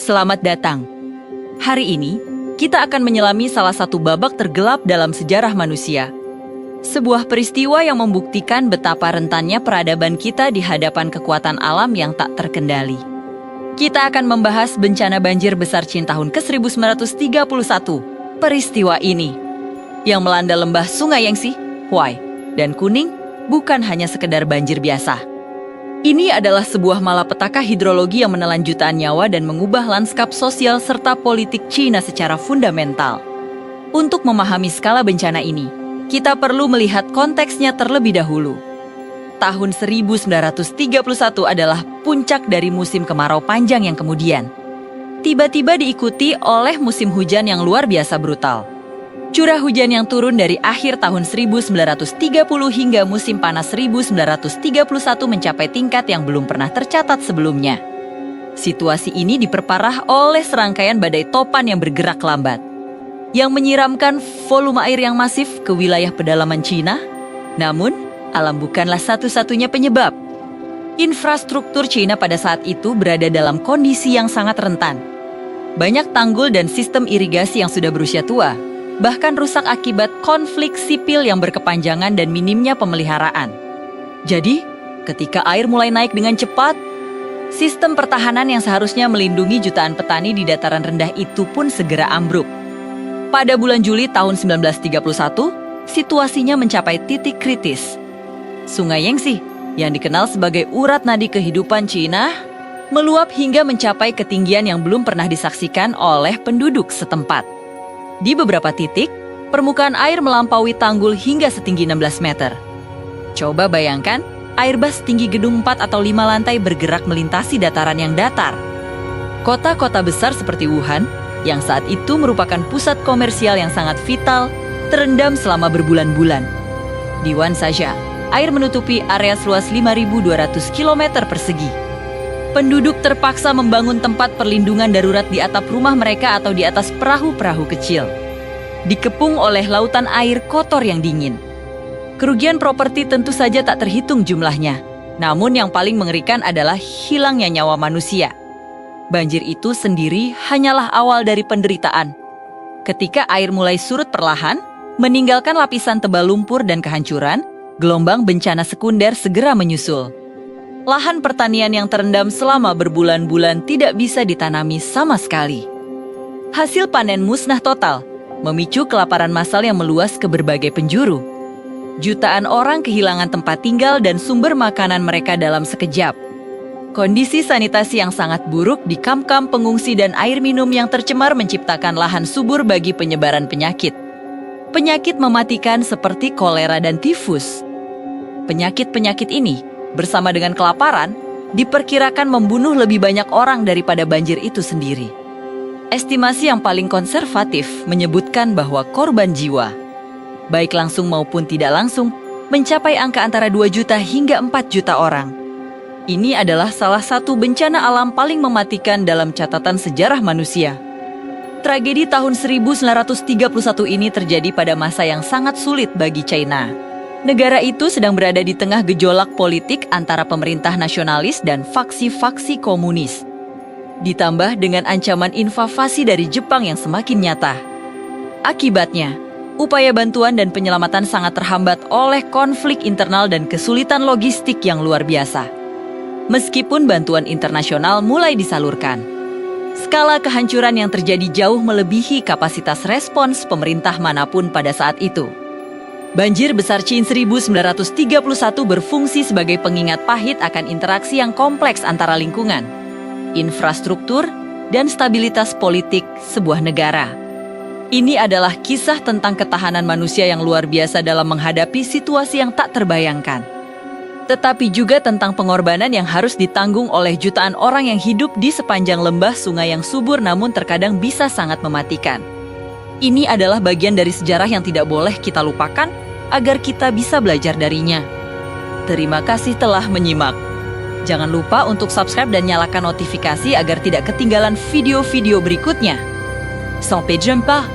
Selamat datang. Hari ini, kita akan menyelami salah satu babak tergelap dalam sejarah manusia. Sebuah peristiwa yang membuktikan betapa rentannya peradaban kita di hadapan kekuatan alam yang tak terkendali. Kita akan membahas bencana banjir besar Qin tahun ke-1931. Peristiwa ini, yang melanda lembah Sungai Yangtze, Huai, dan Kuning, bukan hanya sekedar banjir biasa. Ini adalah sebuah malapetaka hidrologi yang menelan jutaan nyawa dan mengubah lanskap sosial serta politik Cina secara fundamental. Untuk memahami skala bencana ini, kita perlu melihat konteksnya terlebih dahulu. Tahun 1931 adalah puncak dari musim kemarau panjang yang kemudian tiba-tiba diikuti oleh musim hujan yang luar biasa brutal. Curah hujan yang turun dari akhir tahun 1930 hingga musim panas 1931 mencapai tingkat yang belum pernah tercatat sebelumnya. Situasi ini diperparah oleh serangkaian badai topan yang bergerak lambat, yang menyiramkan volume air yang masif ke wilayah pedalaman Cina. Namun, alam bukanlah satu-satunya penyebab. Infrastruktur Cina pada saat itu berada dalam kondisi yang sangat rentan. Banyak tanggul dan sistem irigasi yang sudah berusia tua, bahkan rusak akibat konflik sipil yang berkepanjangan dan minimnya pemeliharaan. Jadi, ketika air mulai naik dengan cepat, sistem pertahanan yang seharusnya melindungi jutaan petani di dataran rendah itu pun segera ambruk. Pada bulan Juli tahun 1931, situasinya mencapai titik kritis. Sungai Yangtze, yang dikenal sebagai urat nadi kehidupan Cina, meluap hingga mencapai ketinggian yang belum pernah disaksikan oleh penduduk setempat. Di beberapa titik, permukaan air melampaui tanggul hingga setinggi 16 meter. Coba bayangkan, air bah setinggi gedung 4 atau 5 lantai bergerak melintasi dataran yang datar. Kota-kota besar seperti Wuhan, yang saat itu merupakan pusat komersial yang sangat vital, terendam selama berbulan-bulan. Di Wuhan saja, air menutupi area seluas 5.200 km persegi. Penduduk terpaksa membangun tempat perlindungan darurat di atap rumah mereka atau di atas perahu-perahu kecil, dikepung oleh lautan air kotor yang dingin. Kerugian properti tentu saja tak terhitung jumlahnya, namun yang paling mengerikan adalah hilangnya nyawa manusia. Banjir itu sendiri hanyalah awal dari penderitaan. Ketika air mulai surut perlahan, meninggalkan lapisan tebal lumpur dan kehancuran, gelombang bencana sekunder segera menyusul. Lahan pertanian yang terendam selama berbulan-bulan tidak bisa ditanami sama sekali. Hasil panen musnah total, memicu kelaparan massal yang meluas ke berbagai penjuru. Jutaan orang kehilangan tempat tinggal dan sumber makanan mereka dalam sekejap. Kondisi sanitasi yang sangat buruk di kamp-kamp pengungsi dan air minum yang tercemar menciptakan lahan subur bagi penyebaran penyakit. Penyakit mematikan seperti kolera dan tifus. Penyakit-penyakit ini, bersama dengan kelaparan, diperkirakan membunuh lebih banyak orang daripada banjir itu sendiri. Estimasi yang paling konservatif menyebutkan bahwa korban jiwa, baik langsung maupun tidak langsung, mencapai angka antara 2 juta hingga 4 juta orang. Ini adalah salah satu bencana alam paling mematikan dalam catatan sejarah manusia. Tragedi tahun 1931 ini terjadi pada masa yang sangat sulit bagi China. Negara itu sedang berada di tengah gejolak politik antara pemerintah nasionalis dan faksi-faksi komunis. Ditambah dengan ancaman invasi dari Jepang yang semakin nyata. Akibatnya, upaya bantuan dan penyelamatan sangat terhambat oleh konflik internal dan kesulitan logistik yang luar biasa. Meskipun bantuan internasional mulai disalurkan, skala kehancuran yang terjadi jauh melebihi kapasitas respons pemerintah manapun pada saat itu. Banjir besar Qin 1931 berfungsi sebagai pengingat pahit akan interaksi yang kompleks antara lingkungan, infrastruktur, dan stabilitas politik sebuah negara. Ini adalah kisah tentang ketahanan manusia yang luar biasa dalam menghadapi situasi yang tak terbayangkan. Tetapi juga tentang pengorbanan yang harus ditanggung oleh jutaan orang yang hidup di sepanjang lembah sungai yang subur namun terkadang bisa sangat mematikan. Ini adalah bagian dari sejarah yang tidak boleh kita lupakan agar kita bisa belajar darinya. Terima kasih telah menyimak. Jangan lupa untuk subscribe dan nyalakan notifikasi agar tidak ketinggalan video-video berikutnya. Sampai jumpa!